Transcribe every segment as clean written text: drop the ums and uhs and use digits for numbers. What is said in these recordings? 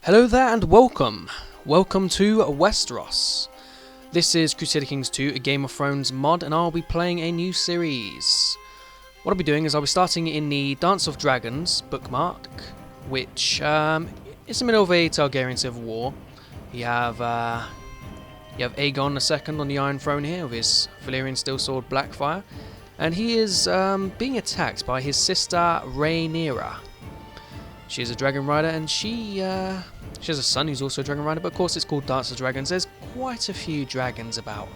Hello there and welcome! Welcome to Westeros. This is Crusader Kings 2, a Game of Thrones mod, and I'll be playing a new series. What I'll be doing is I'll be starting in the Dance of Dragons bookmark, which is in the middle of a Targaryen civil war. You have Aegon II on the Iron Throne here with his Valyrian steel sword Blackfire, and he is being attacked by his sister Rhaenyra. She is a dragon rider, and she has a son who's also a dragon rider, but of course it's called Dance of Dragons. There's quite a few dragons about.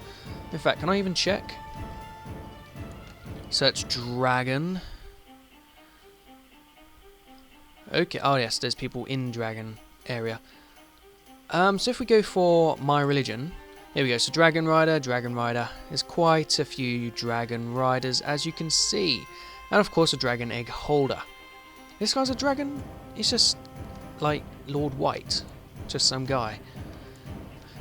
In fact, can I even check? Search dragon. Okay, oh yes, there's people in dragon area. So if we go for my religion, here we go, so dragon rider. There's quite a few dragon riders, as you can see. And of course a dragon egg holder. This guy's a dragon? He's just like Lord White. Just some guy.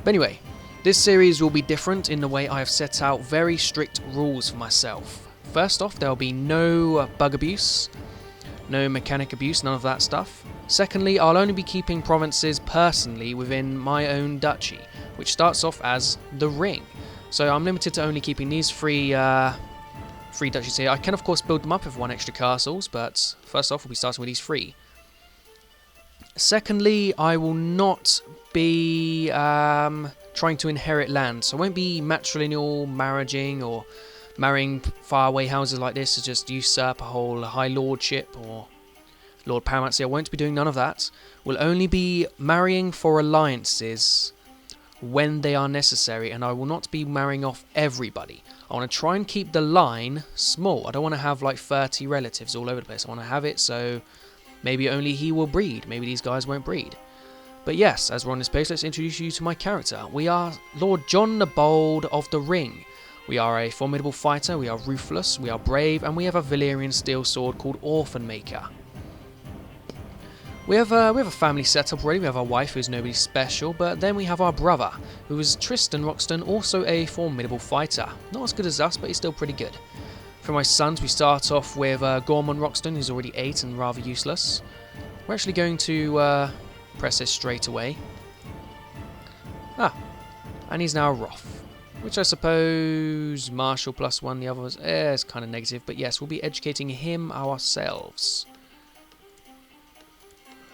But anyway, this series will be different in the way I have set out very strict rules for myself. First off, there'll be no bug abuse, no mechanic abuse, none of that stuff. Secondly, I'll only be keeping provinces personally within my own duchy, which starts off as the Ring. So I'm limited to only keeping these three duchies here. I can of course build them up with one extra castles, but first off we'll be starting with these three. Secondly, I will not be trying to inherit land, so I won't be matrilineal marrying or marrying faraway houses like this to just usurp a whole high lordship or lord paramountcy. I won't be doing none of that. We'll only be marrying for alliances when they are necessary, and I will not be marrying off everybody. I want to try and keep the line small. I don't want to have like 30 relatives all over the place. I want to have it so maybe only he will breed. Maybe these guys won't breed. But yes, as we're on this page, let's introduce you to my character. We are Lord Jon the Bold of the Ring. We are a formidable fighter, we are ruthless, we are brave, and we have a Valyrian steel sword called Orphan Maker. We have a family set up already. We have our wife, who's nobody special, but then we have our brother, who is Tristan Roxton, also a formidable fighter. Not as good as us, but he's still pretty good. For my sons, we start off with Gormon Roxton, who's already 8 and rather useless. We're actually going to press this straight away. And he's now a Roth, which I suppose Marshal +1, the other was it's kind of negative, but yes, we'll be educating him ourselves.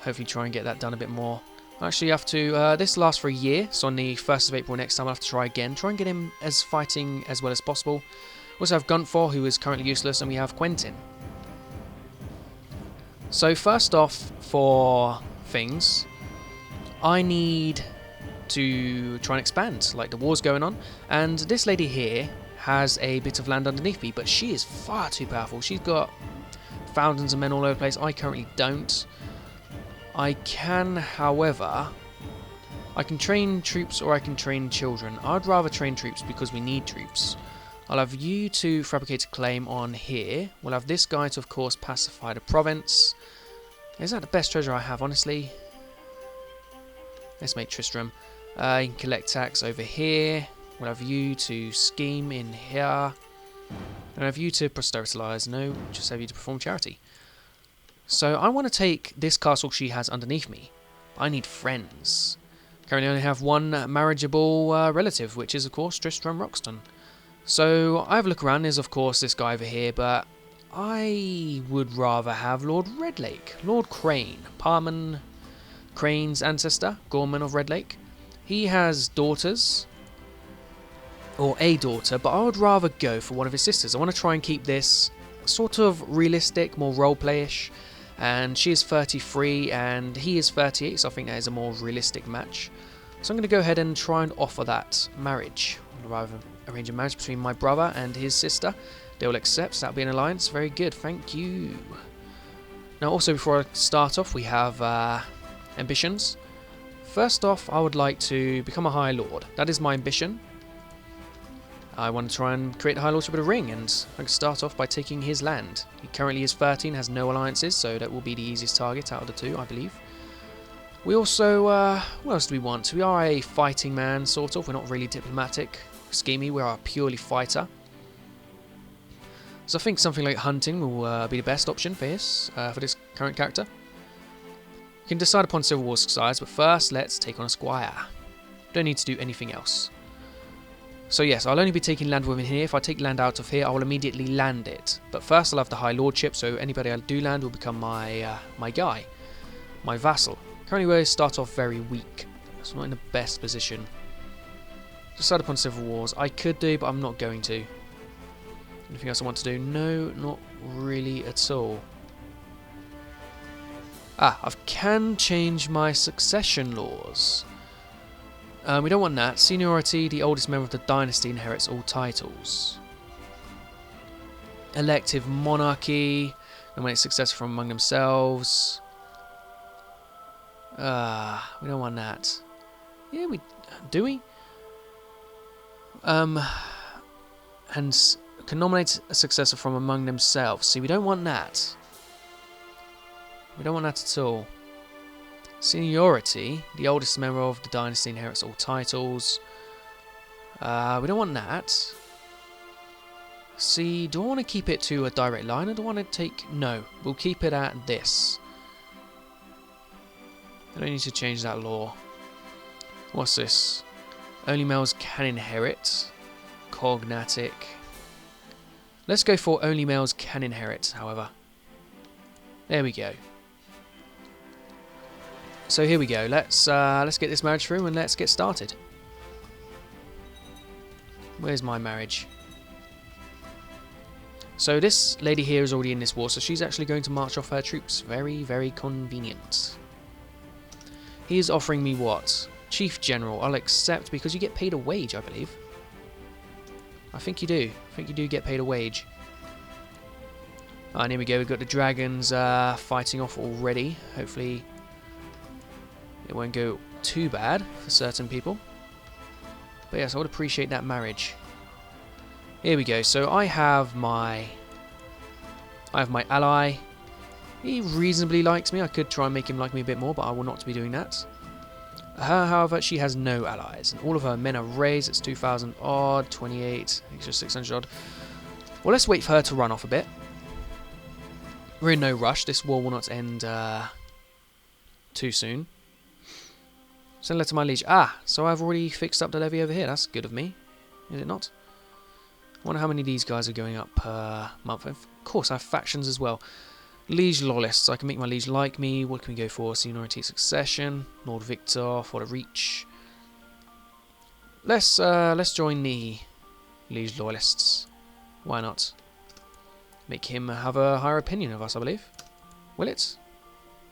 Hopefully try and get that done a bit more. I actually have to, this lasts for a year, so on the 1st of April next time I'll have to try again. Try and get him as fighting as well as possible. We also have Gunfor, who is currently useless, and we have Quentin. So first off, for things, I need to try and expand, like the war's going on. And this lady here has a bit of land underneath me, but she is far too powerful. She's got thousands of men all over the place. I currently don't. I can, however, I can train troops or I can train children. I'd rather train troops because we need troops. I'll have you to fabricate a claim on here. We'll have this guy to, of course, pacify the province. Is that the best treasure I have, honestly? Let's make Tristram. You can collect tax over here. We'll have you to scheme in here. And have you to proselytize. No, just have you to perform charity. So I want to take this castle she has underneath me. I need friends. Currently only have one marriageable relative, which is of course Tristram Roxton. So I have a look around. There's of course this guy over here, but I would rather have Lord Redlake. Lord Crane. Parman Crane's ancestor, Gorman of Redlake. He has daughters, or a daughter, but I would rather go for one of his sisters. I want to try and keep this sort of realistic, more roleplay-ish. And she is 33 and he is 38, so I think that is a more realistic match. So I'm going to go ahead and try and offer that marriage. I'll rather arrange a marriage between my brother and his sister. They will accept, so that'll be an alliance. Very good, thank you. Now also before I start off, we have ambitions. First off, I would like to become a High Lord. That is my ambition. I want to try and create a High Lordship of the Ring, and I can start off by taking his land. He currently is 13, has no alliances, so that will be the easiest target out of the two, I believe. We also, what else do we want? We are a fighting man, sort of. We're not really diplomatic, schemey, we are a purely fighter. So I think something like hunting will be the best option for this current character. can decide upon civil war sides, but first let's take on a squire. Don't need to do anything else. So yes, I'll only be taking land within here. If I take land out of here, I will immediately land it. But first I'll have the High Lordship, so anybody I do land will become my my guy, my vassal. Currently we start off very weak, so not in the best position. Decide upon civil wars. I could do, but I'm not going to. Anything else I want to do? No, not really at all. I can change my succession laws. We don't want that. Seniority, the oldest member of the dynasty inherits all titles. Elective monarchy, nominate successor from among themselves. We don't want that. Yeah, do we? And can nominate a successor from among themselves. See, we don't want that. We don't want that at all. Seniority, the oldest member of the dynasty inherits all titles. We don't want that. See, do I want to keep it to a direct line or do I want to take... No, we'll keep it at this. I don't need to change that law. What's this? Only males can inherit. Cognatic. Let's go for only males can inherit, however. There we go. So here we go. Let's get this marriage through and let's get started. Where's my marriage? So this lady here is already in this war, so she's actually going to march off her troops. Very, very convenient. He is offering me what? Chief General. I'll accept because you get paid a wage, I believe. I think you do. I think you do get paid a wage. And here we go. We've got the dragons fighting off already. Hopefully it won't go too bad for certain people. But yes, I would appreciate that marriage. Here we go. So I have my ally. He reasonably likes me. I could try and make him like me a bit more, but I will not be doing that. Her, however, she has no allies, and all of her men are raised. It's 2,000 odd, 28, extra 600 odd. Well, let's wait for her to run off a bit. We're in no rush. This war will not end too soon. Send a letter to my liege. So I've already fixed up the levy over here. That's good of me. Is it not? I wonder how many of these guys are going up per month. Of course, I have factions as well. Liege loyalists. I can make my liege like me. What can we go for? Seniority, succession. Lord Victor for the reach. Let's join the liege loyalists. Why not? Make him have a higher opinion of us, I believe. Will it?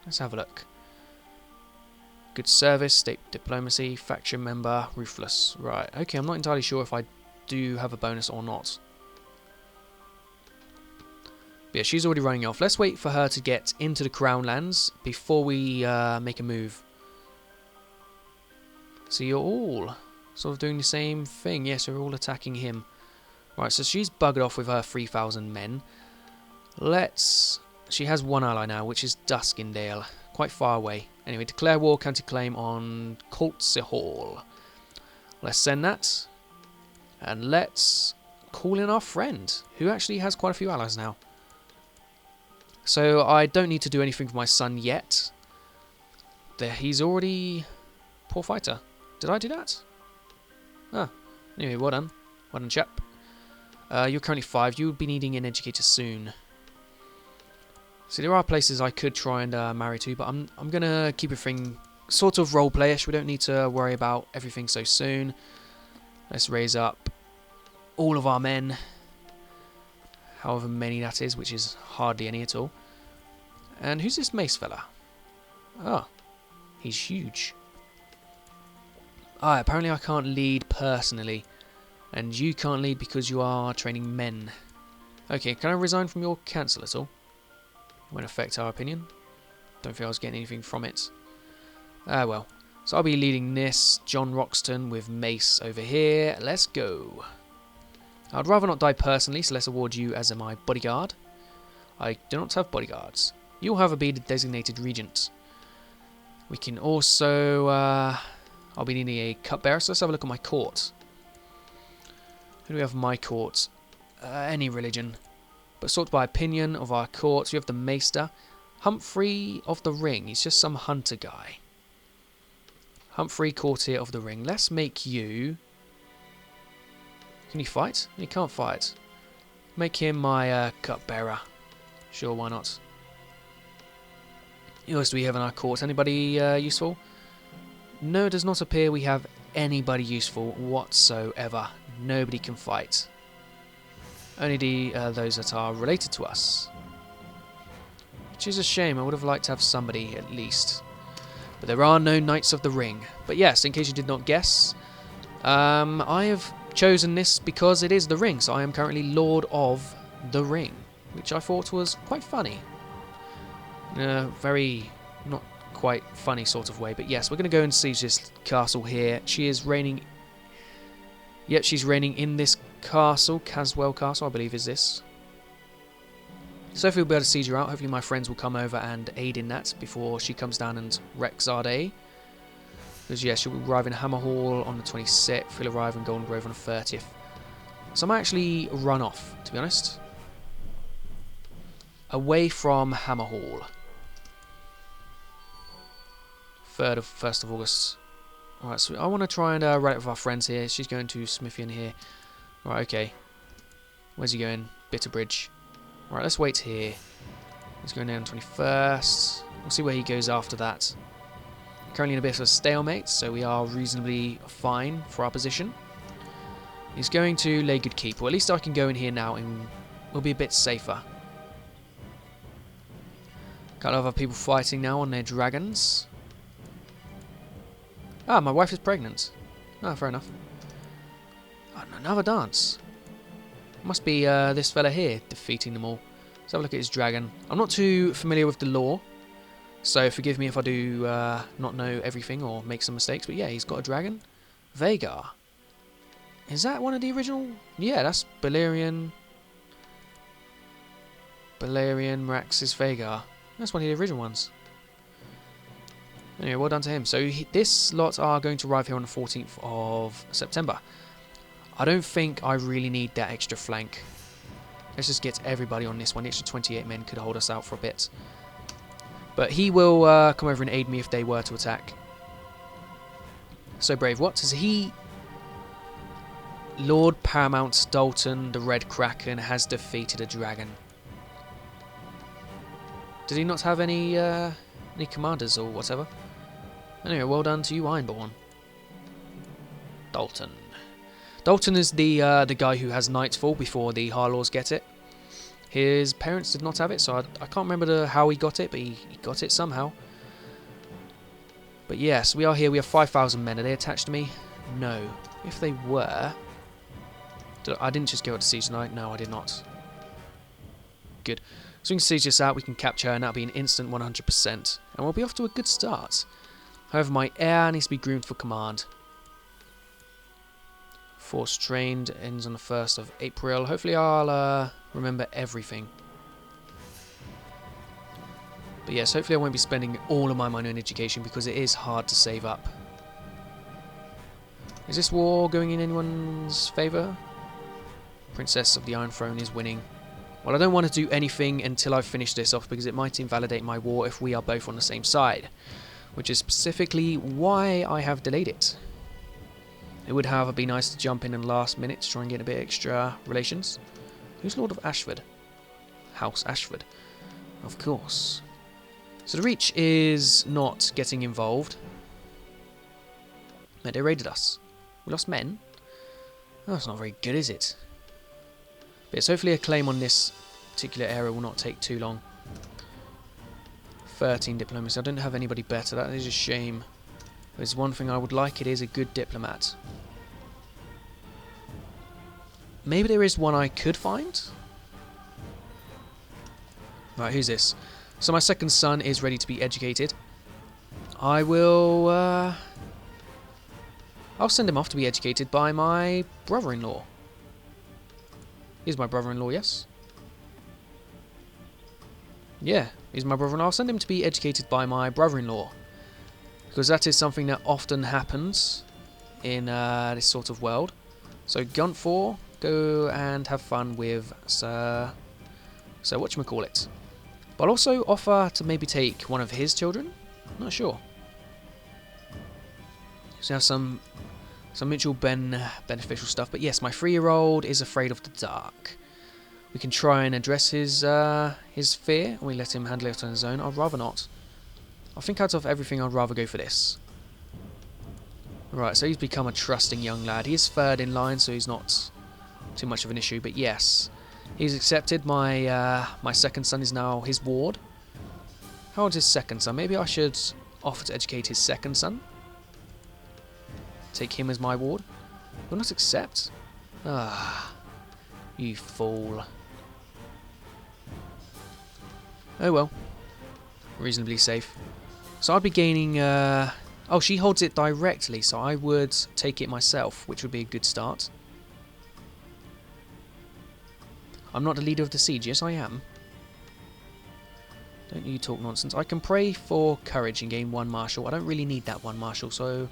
Let's have a look. Good service, state diplomacy, faction member, ruthless. Right, okay, I'm not entirely sure if I do have a bonus or not. But yeah, she's already running off. Let's wait for her to get into the Crown Lands before we make a move. So you're all sort of doing the same thing. Yes, we're all attacking him. Right, so she's buggered off with her 3,000 men. She has one ally now, which is Duskindale. Quite far away. Anyway, declare war, counter-claim on Coltsehall. Let's send that. And let's call in our friend, who actually has quite a few allies now. So I don't need to do anything for my son yet. He's already... Poor fighter. Did I do that? Anyway, well done. Well done, chap. You're currently 5. You'll be needing an educator soon. So there are places I could try and marry to, but I'm going to keep everything sort of role-playish. We don't need to worry about everything so soon. Let's raise up all of our men. However many that is, which is hardly any at all. And who's this mace fella? He's huge. Apparently I can't lead personally. And you can't lead because you are training men. Okay, can I resign from your council at all? Won't affect our opinion. Don't feel I was getting anything from it. Well. So I'll be leading this. John Roxton with mace over here. Let's go. I'd rather not die personally, so let's award you as my bodyguard. I do not have bodyguards. You'll have a be the designated regent. We can also... I'll be needing a cupbearer, so let's have a look at my court. Who do we have in my court? Any religion. But sort by opinion of our courts, we have the maester. Humphrey of the Ring. He's just some hunter guy. Humphrey, Courtier of the Ring. Let's make you... Can he fight? He can't fight. Make him my cupbearer. Sure, why not? Who else do we have in our court? Anybody useful? No, it does not appear we have anybody useful whatsoever. Nobody can fight. Only those that are related to us. Which is a shame. I would have liked to have somebody at least. But there are no Knights of the Ring. But yes, in case you did not guess, I have chosen this because it is the ring. So I am currently Lord of the Ring, which I thought was quite funny. In a very not quite funny sort of way. But yes, we're going to go and siege this castle here. She is reigning... Yep, she's reigning in this castle. Caswell Castle, I believe, is this. So hopefully we'll be able to siege her out. Hopefully my friends will come over and aid in that before she comes down and wrecks our day. Because yeah, she'll arrive in Hammerhall on the 26th. She'll arrive in Golden Grove on the 30th. So I might actually run off, to be honest. Away from Hammerhall. 1st of August. Alright, so I want to try and rally with our friends here. She's going to Smithian here. Right, okay. Where's he going? Bitterbridge. Alright, let's wait here. He's going down 21st. We'll see where he goes after that. Currently in a bit of a stalemate, so we are reasonably fine for our position. He's going to lay good keep. Well, at least I can go in here now and we'll be a bit safer. Got other people fighting now on their dragons. Ah, my wife is pregnant. Ah, fair enough. Oh, another dance. Must be this fella here defeating them all. Let's have a look at his dragon. I'm not too familiar with the lore, so forgive me if I do not know everything or make some mistakes. But yeah, he's got a dragon. Vagar. Is that one of the original? Yeah, that's Balerion. Balerion Merax's Vagar. That's one of the original ones. Anyway, well done to him. So this lot are going to arrive here on the 14th of September. I don't think I really need that extra flank. Let's just get everybody on this one. The extra 28 men could hold us out for a bit. But he will come over and aid me if they were to attack. So brave. What is he? Lord Paramount Dalton, the Red Kraken, has defeated a dragon. Did he not have any commanders or whatever? Anyway, well done to you, Ironborn. Dalton. Dalton is the guy who has Nightfall before the Harlaws get it. His parents did not have it, so I can't remember how he got it, but he got it somehow. But yes, we are here. We have 5,000 men. Are they attached to me? No. If they were... I didn't just go out to siege tonight. No, I did not. Good. So we can siege this out, we can capture her, and that'll be an instant 100%. And we'll be off to a good start. However, my heir needs to be groomed for command. Force trained ends on the 1st of April. Hopefully I'll remember everything. But yes, hopefully I won't be spending all of my money on education because it is hard to save up. Is this war going in anyone's favour? Princess of the Iron Throne is winning. Well, I don't want to do anything until I've finished this off because it might invalidate my war if we are both on the same side. Which is specifically why I have delayed it. It would, however, be nice to jump in the last minute to try and get a bit extra relations. Who's Lord of Ashford? House Ashford. Of course. So the Reach is not getting involved. No, they raided us. We lost men? Oh, that's not very good, is it? But yes, hopefully a claim on this particular area will not take too long. 13 diplomacy. I don't have anybody better. That is a shame. There's one thing I would like. It is a good diplomat. Maybe there is one I could find. Right, who's this? So my second son is ready to be educated. I will... I'll send him off to be educated by my brother-in-law. He's my brother-in-law, yes? Yeah, he's my brother-in-law. I'll send him to be educated by my brother-in-law. Because that is something that often happens in this sort of world. So Gunfor, go and have fun with Sir whatchamacallit. But I'll also offer to maybe take one of his children. Not sure. So have some mutual beneficial stuff. But yes, my 3-year-old is afraid of the dark. We can try and address his fear, and we let him handle it on his own. I'd rather not. I think out of everything, I'd rather go for this. Right, so he's become a trusting young lad. He is 3rd in line, so he's not too much of an issue. But yes, he's accepted. My my 2nd son is now his ward. How old is his 2nd son? Maybe I should offer to educate his 2nd son. Take him as my ward. Will not accept. Ah, you fool. Oh well. Reasonably safe. So I'd be gaining... oh, she holds it directly, so I would take it myself, which would be a good start. I'm not the leader of the siege. Yes, I am. Don't you talk nonsense. I can pray for courage and gain 1 martial. I don't really need that 1 martial, so...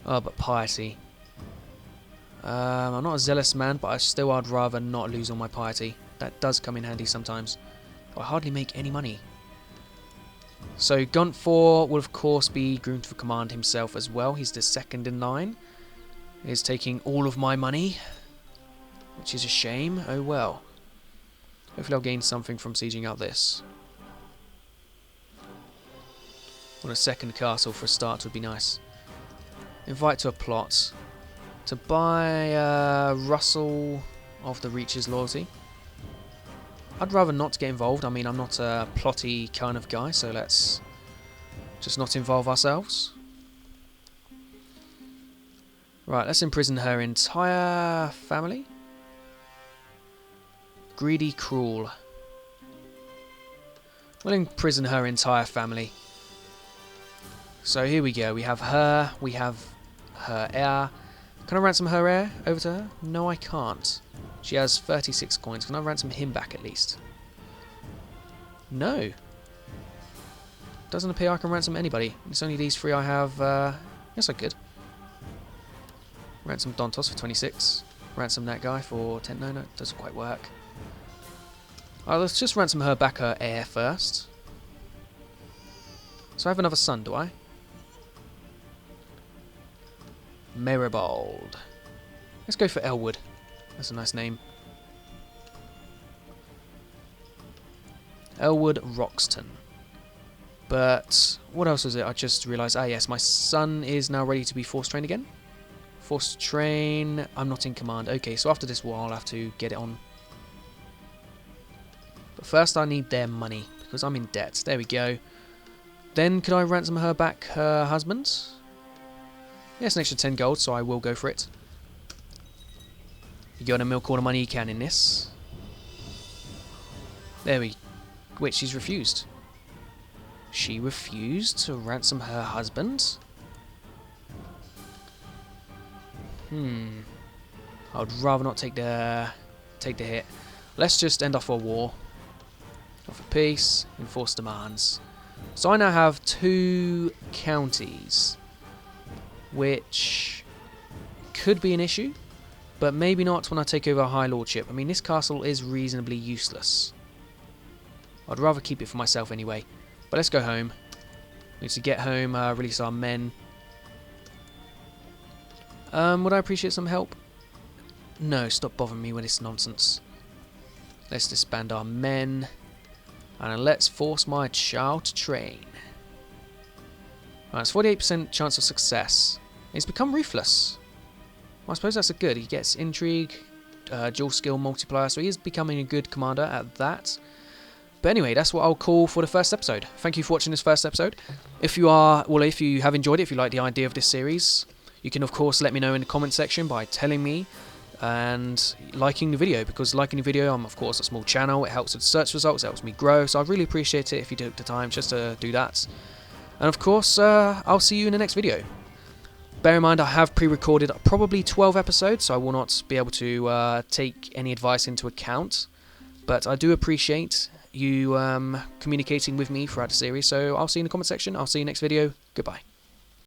Oh, but piety. I'm not a zealous man, but I'd rather not lose all my piety. That does come in handy sometimes. I hardly make any money. So Guntfor will of course be groomed for command himself as well. He's the 2nd in line. He's taking all of my money, which is a shame. Oh well. Hopefully I'll gain something from sieging out this. Well, a 2nd castle for a start would be nice. Invite to a plot. To buy Russell of the Reach's loyalty. I'd rather not get involved. I mean, I'm not a plotty kind of guy, so let's just not involve ourselves. Right, let's imprison her entire family. Greedy, cruel. We'll imprison her entire family. So here we go. We have her. We have her heir. Can I ransom her heir over to her? No, I can't. She has 36 coins. Can I ransom him back at least? No. Doesn't appear I can ransom anybody. It's only these 3 I have. Yes, I could. Ransom Dontos for 26. Ransom that guy for 10. No, it doesn't quite work. Alright, let's just ransom her back her heir first. So I have another son, do I? Meribald. Let's go for Elwood. That's a nice name. Elwood Roxton. But what else was it? I just realised. Ah, yes, my son is now ready to be force trained again. Force train. I'm not in command. Okay, so after this war, I'll have to get it on. But first, I need their money because I'm in debt. There we go. Then, could I ransom her back her husband? Yes, an extra 10 gold, so I will go for it. You got to milk all the money you can in this. There we... Wait, she's refused. She refused to ransom her husband? I would rather not take the hit. Let's just end off a war. Offer peace, enforce demands. So I now have 2 counties, which could be an issue, but maybe not when I take over a High Lordship. I mean, this castle is reasonably useless. I'd rather keep it for myself anyway. But let's go home. We need to get home, release our men. Would I appreciate some help? No, stop bothering me with this nonsense. Let's disband our men. And let's force my child to train. Right, it's 48% chance of success. He's become ruthless. Well, I suppose that's a good. He gets intrigue, dual skill multiplier, so he is becoming a good commander at that. But anyway, that's what I'll call for the first episode. Thank you for watching this first episode. If you have enjoyed it, if you like the idea of this series, you can of course let me know in the comment section by telling me and liking the video, because liking the video, I'm of course a small channel, it helps with search results, it helps me grow, so I'd really appreciate it if you took the time just to do that. And of course, I'll see you in the next video. Bear in mind, I have pre-recorded probably 12 episodes, so I will not be able to take any advice into account, but I do appreciate you communicating with me throughout the series, so I'll see you in the comment section, I'll see you next video, goodbye.